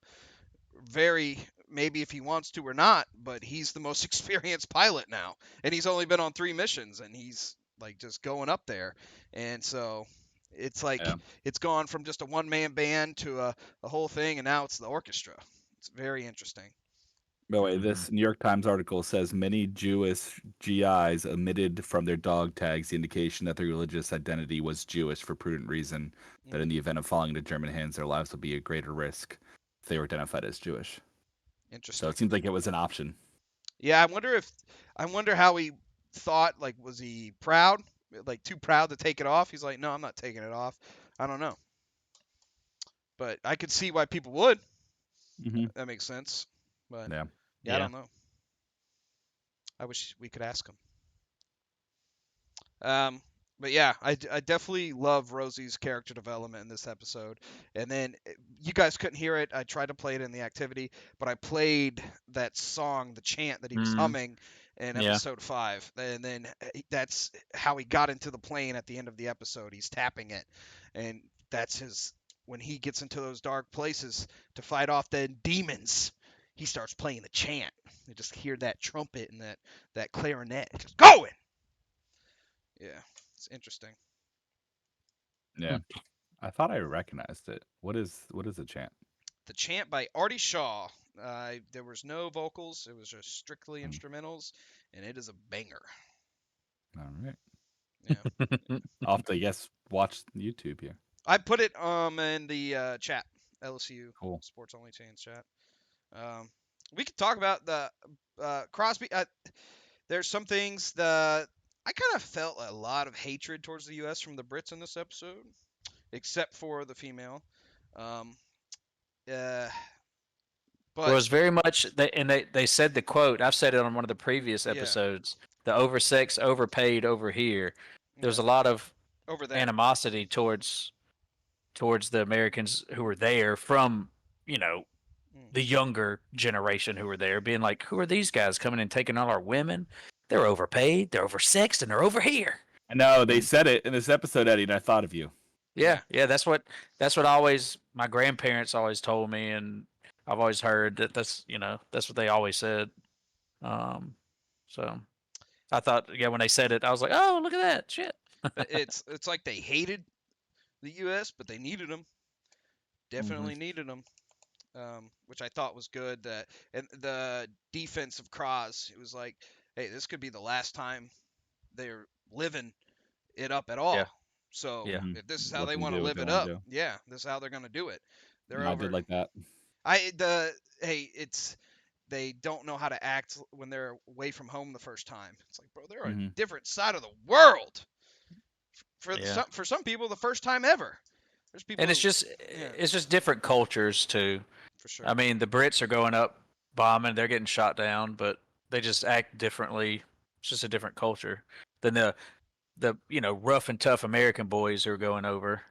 [SPEAKER 2] Very, maybe if he wants to or not, but he's the most experienced pilot now, and he's only been on 3 missions, and he's like just going up there. And so it's like
[SPEAKER 3] Yeah.
[SPEAKER 2] it's gone from just a one-man band to a whole thing, and now it's the orchestra. It's very interesting.
[SPEAKER 3] By the way,
[SPEAKER 1] Mhm.
[SPEAKER 3] this New York Times article says many Jewish GIs omitted from their dog tags the indication that their religious identity was Jewish for prudent reason, that in the event of falling into German hands, their lives would be a greater risk if they were identified as Jewish. So
[SPEAKER 2] Interesting.
[SPEAKER 3] it seems like it was an option.
[SPEAKER 2] Yeah, I wonder how he thought. Like, was he proud? Like, too proud to take it off? He's like, no, I'm not taking it off. I don't know, but I could see why people would.
[SPEAKER 3] Mm-hmm.
[SPEAKER 2] That makes sense. But
[SPEAKER 3] Yeah.
[SPEAKER 2] yeah, I don't know. I wish we could ask him. But yeah, I definitely love Rosie's character development in this episode. And then you guys couldn't hear it. I tried to play it in the activity, but I played that song, the chant that he was
[SPEAKER 1] Mhm.
[SPEAKER 2] humming in
[SPEAKER 1] Yeah.
[SPEAKER 2] episode 5. And then that's how he got into the plane at the end of the episode. He's tapping it. And that's his, when he gets into those dark places to fight off the demons, he starts playing the chant. You just hear that trumpet and that clarinet just going. Yeah, it's interesting.
[SPEAKER 3] Yeah. I thought I recognized it. What is the chant?
[SPEAKER 2] The chant by Artie Shaw. There was no vocals. It was just strictly
[SPEAKER 3] Hmm.
[SPEAKER 2] instrumentals, and it is a banger.
[SPEAKER 3] All right.
[SPEAKER 2] Yeah,
[SPEAKER 3] I'll have to, I guess, watch YouTube here.
[SPEAKER 2] I put it in the chat, LSU
[SPEAKER 3] Cool.
[SPEAKER 2] Sports Only Chains chat. We could talk about the Crosby. There's some things that I kind of felt a lot of hatred towards the U.S. from the Brits in this episode, except for the female. Um, uh,
[SPEAKER 1] Well, it
[SPEAKER 2] but
[SPEAKER 1] was very much, they said the quote. I've said it on one of the previous
[SPEAKER 2] yeah,
[SPEAKER 1] episodes. The oversex, overpaid over here. There's
[SPEAKER 2] yeah,
[SPEAKER 1] a lot of
[SPEAKER 2] over there.
[SPEAKER 1] animosity towards the Americans who were there from you know
[SPEAKER 2] Mm.
[SPEAKER 1] the younger generation who were there, being like, "Who are these guys coming and taking all our women? They're overpaid, they're oversexed, and they're over here."
[SPEAKER 3] I know they said it in this episode, Eddie, and I thought of you.
[SPEAKER 1] Yeah, yeah, that's what always my grandparents always told me, and I've always heard that's what they always said. Um, so I thought, yeah, when they said it, I was like, oh, look at that shit.
[SPEAKER 2] But it's like they hated the U.S., but they needed them. Definitely needed them, which I thought was good. And the defense of Cross, it was like, hey, this could be the last time they're living it up at all.
[SPEAKER 1] Yeah,
[SPEAKER 2] So
[SPEAKER 1] yeah,
[SPEAKER 3] Mhm.
[SPEAKER 2] if this is how
[SPEAKER 3] Let
[SPEAKER 2] they
[SPEAKER 3] them
[SPEAKER 2] want to
[SPEAKER 3] do what
[SPEAKER 2] live
[SPEAKER 3] they
[SPEAKER 2] it
[SPEAKER 3] want
[SPEAKER 2] up,
[SPEAKER 3] to do.
[SPEAKER 2] yeah, this is how they're gonna do it. They're
[SPEAKER 3] No, I
[SPEAKER 2] over.
[SPEAKER 3] did like that.
[SPEAKER 2] Hey, it's they don't know how to act when they're away from home the first time. It's like, bro, they're on
[SPEAKER 3] Hmm.
[SPEAKER 2] a different side of the world.
[SPEAKER 1] yeah.
[SPEAKER 2] For some people, the first time ever. There's people
[SPEAKER 1] And
[SPEAKER 2] who, yeah,
[SPEAKER 1] it's just different cultures too.
[SPEAKER 2] for sure.
[SPEAKER 1] I mean, the Brits are going up bombing, they're getting shot down, but they just act differently. It's just a different culture than the rough and tough American boys who are going over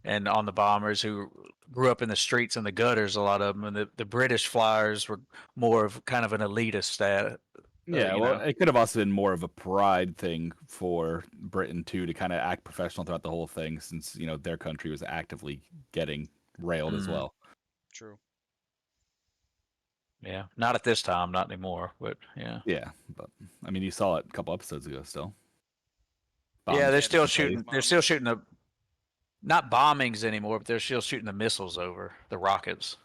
[SPEAKER 1] and on the bombers who grew up in the streets and the gutters. A lot of them, and the British flyers were more of kind of an elitist stat.
[SPEAKER 3] Yeah,
[SPEAKER 1] You
[SPEAKER 3] well,
[SPEAKER 1] know,
[SPEAKER 3] it could have also been more of a pride thing for Britain too, to kind of act professional throughout the whole thing, since their country was actively getting railed as
[SPEAKER 1] Mhm.
[SPEAKER 3] well.
[SPEAKER 2] True.
[SPEAKER 1] Yeah, not at this time, not anymore. But yeah,
[SPEAKER 3] Yeah, but I mean, you saw it a couple episodes ago. Still,
[SPEAKER 1] yeah,
[SPEAKER 3] Bombs
[SPEAKER 1] they're
[SPEAKER 2] Yeah,
[SPEAKER 1] still
[SPEAKER 3] to pay.
[SPEAKER 1] shooting. They're still shooting the not bombings anymore, but they're still shooting the missiles over the rockets.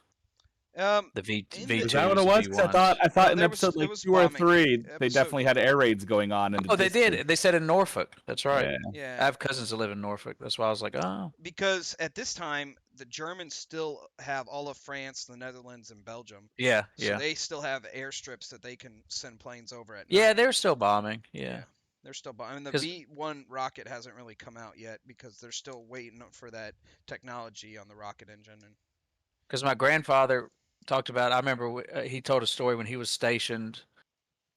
[SPEAKER 1] The V
[SPEAKER 2] In the
[SPEAKER 3] Is that what it
[SPEAKER 1] V2s,
[SPEAKER 3] was? 'Cause I
[SPEAKER 1] V1s.
[SPEAKER 3] thought
[SPEAKER 2] No,
[SPEAKER 3] in
[SPEAKER 2] there was
[SPEAKER 3] episode
[SPEAKER 2] there
[SPEAKER 3] like
[SPEAKER 2] was
[SPEAKER 3] 2 or
[SPEAKER 2] bombing.
[SPEAKER 3] 3 they
[SPEAKER 2] Episode.
[SPEAKER 3] definitely had air raids going on in the
[SPEAKER 1] Oh, they
[SPEAKER 3] distance.
[SPEAKER 1] did. They said in Norfolk. That's right.
[SPEAKER 3] Yeah.
[SPEAKER 1] I
[SPEAKER 2] Yeah,
[SPEAKER 1] have cousins that live in Norfolk. That's why I was like, oh.
[SPEAKER 2] because at this time the Germans still have all of France, the Netherlands, and Belgium,
[SPEAKER 1] Yeah,
[SPEAKER 2] so
[SPEAKER 1] yeah.
[SPEAKER 2] they still have airstrips that they can send planes over at
[SPEAKER 1] Yeah,
[SPEAKER 2] night.
[SPEAKER 1] they're still bombing. Yeah.
[SPEAKER 2] Yeah, they're still. I mean, the
[SPEAKER 1] Because
[SPEAKER 2] V1 rocket hasn't really come out yet because they're still waiting for that technology on the rocket engine. And
[SPEAKER 1] my grandfather talked about, I remember he told a story when he was stationed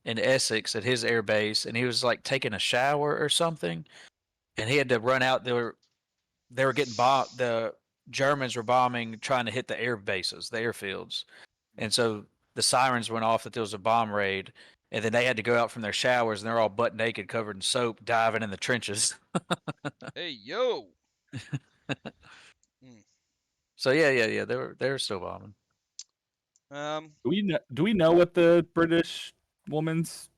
[SPEAKER 1] in Essex at his air base, and he was like taking a shower or something, and he had to run out. They were getting bombed. The Germans were bombing, trying to hit the air bases, the airfields, and so the sirens went off that there was a bomb raid, and then they had to go out from their showers, and they're all butt naked, covered in soap, diving in the trenches.
[SPEAKER 2] hey, yo. Mm.
[SPEAKER 1] So yeah. They were still bombing.
[SPEAKER 2] Um,
[SPEAKER 3] Do we know what the British woman's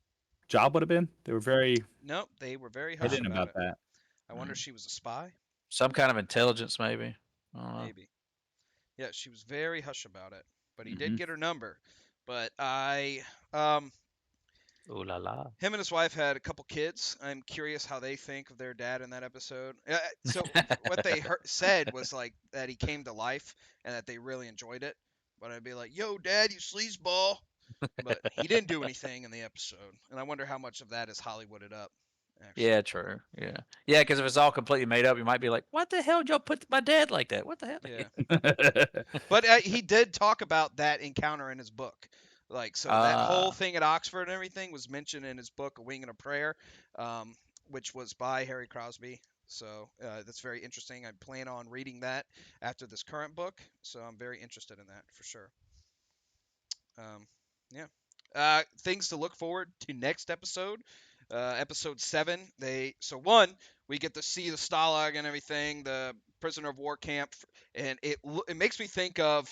[SPEAKER 3] job would have been? They were very
[SPEAKER 2] nope, they were very hush
[SPEAKER 3] hidden
[SPEAKER 2] about
[SPEAKER 3] about
[SPEAKER 2] it.
[SPEAKER 3] that.
[SPEAKER 2] I wonder if she was a spy.
[SPEAKER 1] Some kind of intelligence, maybe. I don't know.
[SPEAKER 2] Maybe. Yeah, she was very hush about it. But he did
[SPEAKER 3] Hmm.
[SPEAKER 2] get her number. But
[SPEAKER 1] Ooh la la.
[SPEAKER 2] him and his wife had a couple kids. I'm curious how they think of their dad in that episode. So what they said was like that he came to life and that they really enjoyed it. But I'd be like, "Yo, Dad, you sleazeball!" But he didn't do anything in the episode, and I wonder how much of that is Hollywooded up. Actually,
[SPEAKER 1] Yeah, true. Yeah. Because if it's all completely made up, you might be like, "What the hell did y'all put my dad like that? What the hell?"
[SPEAKER 2] yeah. But he did talk about that encounter in his book. Like, so that whole
[SPEAKER 1] Ah,
[SPEAKER 2] thing at Oxford and everything was mentioned in his book, A Wing and a Prayer, which was by Harry Crosby. So that's very interesting. I plan on reading that after this current book. So I'm very interested in that for sure. Um, yeah. Things to look forward to next episode. Episode 7. We get to see the Stalag and everything, the prisoner of war camp, and it makes me think of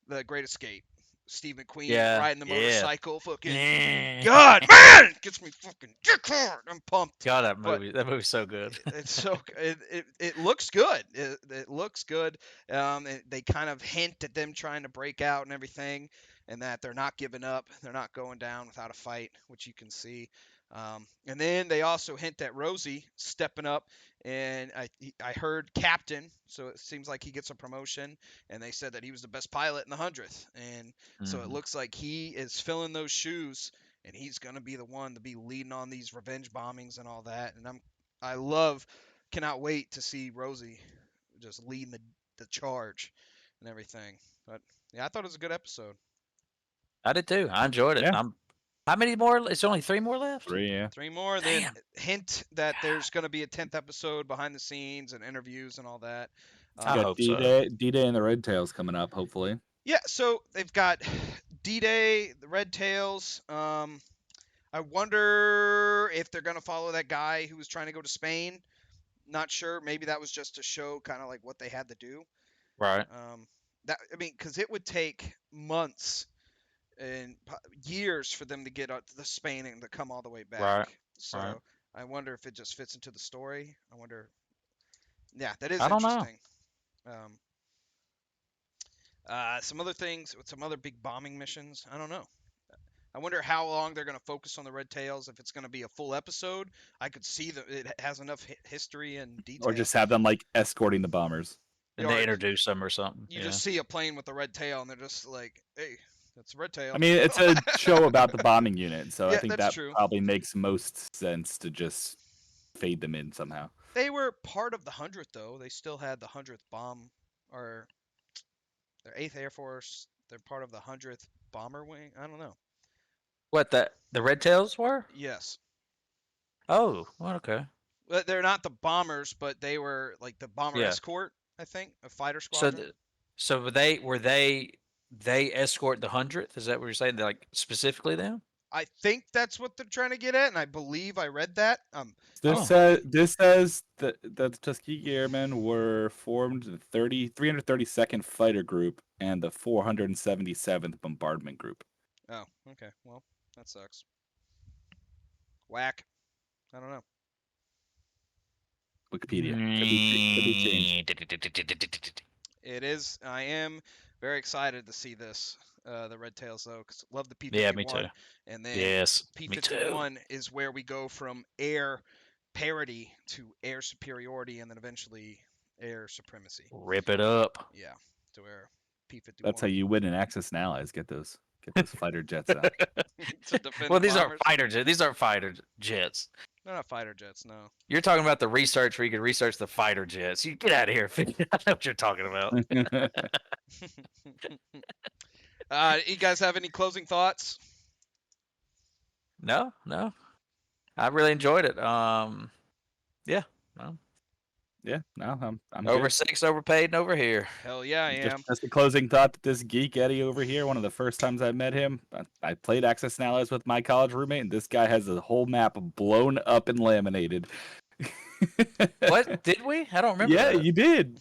[SPEAKER 2] the Great Escape. Steve McQueen
[SPEAKER 1] yeah,
[SPEAKER 2] riding the
[SPEAKER 1] yeah.
[SPEAKER 2] motorcycle, fucking
[SPEAKER 1] Eh.
[SPEAKER 2] God, man, gets me fucking dick hard. I'm pumped.
[SPEAKER 1] God,
[SPEAKER 2] But
[SPEAKER 1] that movie's so good.
[SPEAKER 2] it's so it looks good. It looks good. They kind of hint at them trying to break out and everything, and that they're not giving up. They're not going down without a fight, which you can see. And then they also hint at Rosie stepping up, and I heard captain, so it seems like he gets a promotion. And they said that he was the best pilot in the 100th, and so it
[SPEAKER 1] Mhm.
[SPEAKER 2] looks like he is filling those shoes. And he's gonna be the one to be leading on these revenge bombings and all that. And cannot wait to see Rosie just leading the charge and everything. But yeah, I thought it was a good episode.
[SPEAKER 1] I did too. I enjoyed it.
[SPEAKER 3] Yeah.
[SPEAKER 1] How many more? It's only 3 more left.
[SPEAKER 3] 3, yeah.
[SPEAKER 2] 3 more, and then
[SPEAKER 1] Damn.
[SPEAKER 2] hint that there's going to be a 10th episode behind the scenes and interviews and all that.
[SPEAKER 1] I
[SPEAKER 3] Got
[SPEAKER 1] hope so.
[SPEAKER 3] D-Day and the Red Tails coming up, hopefully.
[SPEAKER 2] Yeah, so they've got D-Day, the Red Tails. I wonder if they're going to follow that guy who was trying to go to Spain. Not sure. Maybe that was just to show kind of like what they had to do.
[SPEAKER 1] Right.
[SPEAKER 2] Because it would take months and years for them to get out to the Spain and to come all the way back.
[SPEAKER 1] Right.
[SPEAKER 2] So
[SPEAKER 1] Right.
[SPEAKER 2] I wonder if it just fits into the story. I wonder. Yeah, that is
[SPEAKER 1] I don't know.
[SPEAKER 2] interesting. Some other things with some other big bombing missions. I don't know. I wonder how long they're going to focus on the Red Tails. If it's going to be a full episode, I could see that it has enough history and detail.
[SPEAKER 3] Or just have them like escorting the bombers.
[SPEAKER 1] And they introduce them or something.
[SPEAKER 2] You just see a plane with a red tail, and they're just like, "Hey, that's a red tail."
[SPEAKER 3] I mean, it's a show about the bombing unit, so I
[SPEAKER 2] Yeah,
[SPEAKER 3] think
[SPEAKER 2] that's
[SPEAKER 3] that
[SPEAKER 2] true.
[SPEAKER 3] probably makes most sense to just fade them in somehow.
[SPEAKER 2] They were part of the 100th, though. They still had the 100th bomb, or their 8th Air Force. They're part of the 100th bomber wing. I don't know.
[SPEAKER 1] What the Red Tails were?
[SPEAKER 2] Yes.
[SPEAKER 1] Oh, well, okay.
[SPEAKER 2] But they're not the bombers, but they were like the bomber
[SPEAKER 1] Yeah.
[SPEAKER 2] escort, I think, a fighter
[SPEAKER 1] So
[SPEAKER 2] squadron.
[SPEAKER 1] so they escort the 100th? Is that what you're saying? They're like specifically them?
[SPEAKER 2] I think that's what they're trying to get at, and I believe I read that.
[SPEAKER 3] This says that the Tuskegee Airmen were formed the 332nd Fighter Group and the 477th Bombardment Group.
[SPEAKER 2] Oh, okay. Well, that sucks. Whack. I don't know.
[SPEAKER 3] Wikipedia. Could be changed.
[SPEAKER 2] It is. I am very excited to see this. the Red Tails though, because love the P-51.
[SPEAKER 1] Yeah, me too.
[SPEAKER 2] And then
[SPEAKER 1] Yes, me too.
[SPEAKER 2] P-51 is where we go from air parity to air superiority, and then eventually air supremacy.
[SPEAKER 1] Rip it up.
[SPEAKER 2] Yeah, to where P-51.
[SPEAKER 3] That's how you win in Axis and Allies. Get those fighter jets out.
[SPEAKER 2] to defend
[SPEAKER 1] Well,
[SPEAKER 2] the
[SPEAKER 1] these aren't
[SPEAKER 2] bombers.
[SPEAKER 1] fighter jets. These aren't fighter jets.
[SPEAKER 2] They're not fighter jets, no.
[SPEAKER 1] You're talking about the research where you can research the fighter jets. You get out of here. I know what you're talking about.
[SPEAKER 2] You guys have any closing thoughts?
[SPEAKER 1] No. I really enjoyed it. Yeah. Well,
[SPEAKER 3] Yeah, no, I'm
[SPEAKER 1] over
[SPEAKER 3] good.
[SPEAKER 1] 6, overpaid, and over here.
[SPEAKER 2] Hell yeah, I am.
[SPEAKER 3] Just a closing thought that this geek Eddie over here, one of the first times I met him, I played Axis and Allies with my college roommate, and this guy has a whole map blown up and laminated.
[SPEAKER 1] What did we? I don't remember.
[SPEAKER 3] Yeah,
[SPEAKER 1] that.
[SPEAKER 3] you did.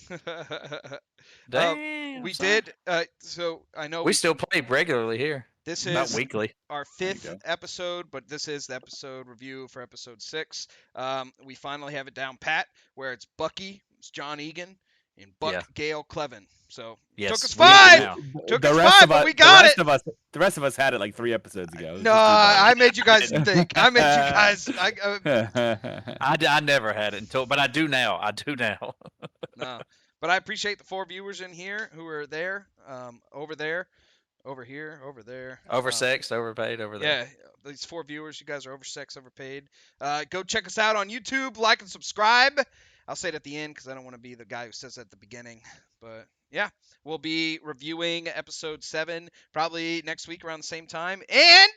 [SPEAKER 1] Damn.
[SPEAKER 2] We
[SPEAKER 1] son.
[SPEAKER 2] did. So I know
[SPEAKER 1] We still play regularly here.
[SPEAKER 2] this
[SPEAKER 1] Not
[SPEAKER 2] is
[SPEAKER 1] weekly.
[SPEAKER 2] our
[SPEAKER 3] There you
[SPEAKER 2] 5th
[SPEAKER 3] go.
[SPEAKER 2] episode, but this is the episode review for episode 6. We finally have it down pat, where it's Bucky, it's John Egan, and Buck
[SPEAKER 1] Yeah.
[SPEAKER 2] Gale Clevin. So
[SPEAKER 1] Yes.
[SPEAKER 2] took us
[SPEAKER 1] we have it
[SPEAKER 2] 5.
[SPEAKER 1] now.
[SPEAKER 2] Took
[SPEAKER 3] The
[SPEAKER 2] us
[SPEAKER 3] rest
[SPEAKER 2] 5,
[SPEAKER 3] of
[SPEAKER 2] but
[SPEAKER 3] us,
[SPEAKER 2] we got it.
[SPEAKER 3] The rest of us had it like 3 episodes ago. It was
[SPEAKER 2] No,
[SPEAKER 3] just
[SPEAKER 2] I made you guys think. I made you guys.
[SPEAKER 3] too bad.
[SPEAKER 1] I never had it until, but I do now.
[SPEAKER 2] No, but I appreciate the 4 viewers in here who are there, over there, over here, over there.
[SPEAKER 1] Oversexed, overpaid, over there.
[SPEAKER 2] Yeah, these 4 viewers, you guys are oversexed, overpaid. Go check us out on YouTube, like and subscribe. I'll say it at the end because I don't want to be the guy who says it at the beginning. But yeah, we'll be reviewing episode 7 probably next week around the same time. And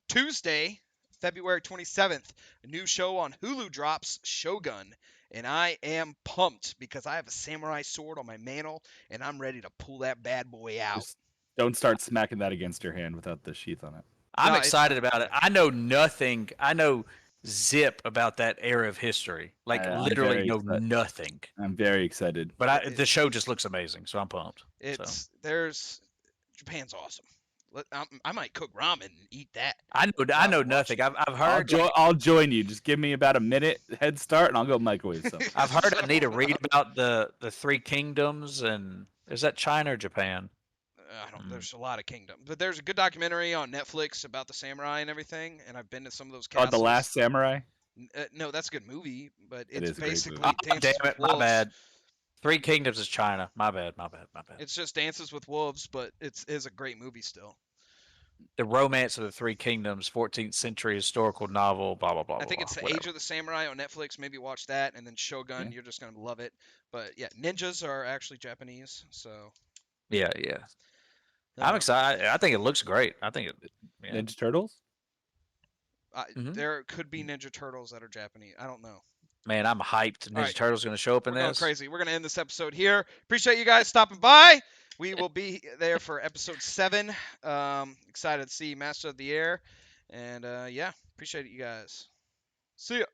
[SPEAKER 2] Tuesday, February 27th, a new show on Hulu drops, Shogun. And I am pumped because I have a samurai sword on my mantle, and I'm ready to pull that bad boy out.
[SPEAKER 3] Just don't start smacking that against your hand without the sheath on it.
[SPEAKER 1] I'm
[SPEAKER 2] No, it's
[SPEAKER 1] excited
[SPEAKER 2] not.
[SPEAKER 1] about it. I know nothing. I know zip about that era of history. Like
[SPEAKER 3] I'm
[SPEAKER 1] literally
[SPEAKER 3] very
[SPEAKER 1] know
[SPEAKER 3] excited.
[SPEAKER 1] nothing.
[SPEAKER 3] I'm very excited.
[SPEAKER 1] But the show just looks amazing, so I'm pumped.
[SPEAKER 2] Japan's awesome. I might cook ramen and eat that.
[SPEAKER 1] I know
[SPEAKER 2] watch
[SPEAKER 1] nothing.
[SPEAKER 2] it.
[SPEAKER 1] I've heard
[SPEAKER 3] I'll join you. Just give me about a minute head start, and I'll go microwave some.
[SPEAKER 1] I've heard I need to read about the 3 kingdoms, and is that China or Japan?
[SPEAKER 2] I don't. There's a lot of kingdoms, but there's a good documentary on Netflix about the samurai and everything. And I've been to some of those castles.
[SPEAKER 3] The Last Samurai.
[SPEAKER 2] No, that's a good movie, but
[SPEAKER 3] It
[SPEAKER 2] it's
[SPEAKER 3] is a great
[SPEAKER 2] basically
[SPEAKER 3] movie.
[SPEAKER 1] Oh,
[SPEAKER 2] Dances
[SPEAKER 1] damn
[SPEAKER 2] with
[SPEAKER 1] it, my
[SPEAKER 2] Wolves.
[SPEAKER 1] bad. 3 kingdoms is China. My bad.
[SPEAKER 2] It's just Dances with Wolves, but it is a great movie still.
[SPEAKER 1] The Romance of the 3 Kingdoms, 14th century historical novel, blah blah blah.
[SPEAKER 2] I think
[SPEAKER 1] blah,
[SPEAKER 2] it's The
[SPEAKER 1] whatever.
[SPEAKER 2] Age of the Samurai on Netflix. Maybe watch that, and then Shogun.
[SPEAKER 3] Yeah.
[SPEAKER 2] You're just gonna love it. But yeah, ninjas are actually Japanese, so.
[SPEAKER 1] Yeah. I'm excited. I think it looks great. I think it. Yeah.
[SPEAKER 3] Ninja Turtles.
[SPEAKER 1] Mhm.
[SPEAKER 2] There could be Ninja Turtles that are Japanese. I don't know.
[SPEAKER 1] Man, I'm hyped. Ninja
[SPEAKER 2] right.
[SPEAKER 1] Turtles going to show up in
[SPEAKER 2] We're going
[SPEAKER 1] this.
[SPEAKER 2] crazy. We're going to end this episode here. Appreciate you guys stopping by. We will be there for episode 7. Excited to see Master of the Air. And yeah, appreciate it, you guys. See ya.